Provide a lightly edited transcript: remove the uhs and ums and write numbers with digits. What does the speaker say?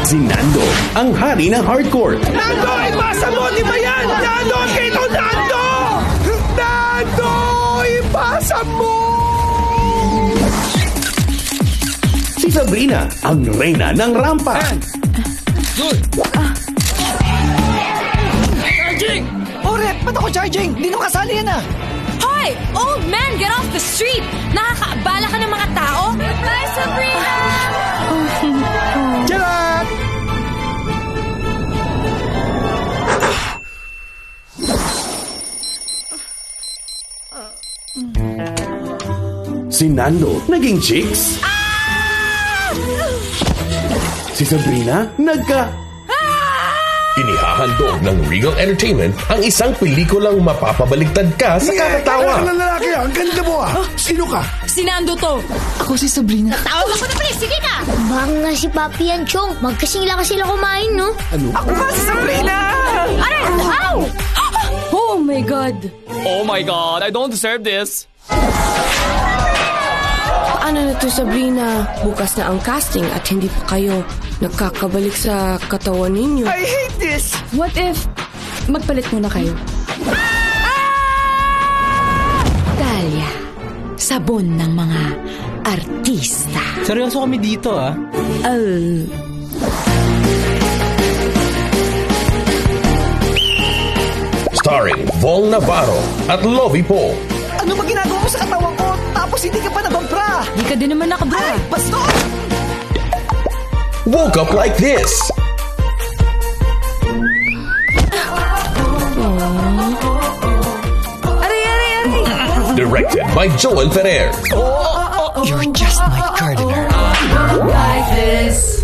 Si Nando, ang hari ng hardcore. Nando, ipasa mo! Di ba yan? Nando, kito Nando! Nando, ipasa mo! Si Sabrina, ang reyna ng rampa. Charging! Oh, Rep, ba't ako charging? Hindi naman kasali yan ah! Hoy! Old man, get off the street! Nakakaabala ka ng mga tao? Bye, Sabrina! Charot! Si Nando, naging chicks. Si Sabrina, Inihahandog ng Regal Entertainment ang isang pelikulang mapapabaligtad ka sa kakatawa. Ang lalaki ah, ang ganda mo ah! Sino ka? Sinando to! Ako si Sabrina. Tawag ako na please! Sige na! Baka nga si Papi yan, Chong. Magkasing lang sila kumain, no? Ako nga si Sabrina! Aray! Ow! Oh my God! Oh my God, I don't deserve this. Paano na to, Sabrina? Bukas na ang casting at hindi pa kayo nagkakabalik sa katawan ninyo. I hate this! What if magpalit muna kayo? Talia, sabon ng mga artista. Seryoso kami dito ah. Starring Vol Navarro at Lovie Poe. Ano ba ginagawa mo sa katawan ko? Tapos hindi ka pa nababra! Di ka din naman nakabra. Ay, bastos! Woke Up Like This. Directed by Joel Ferrer. You're just my gardener. Like this.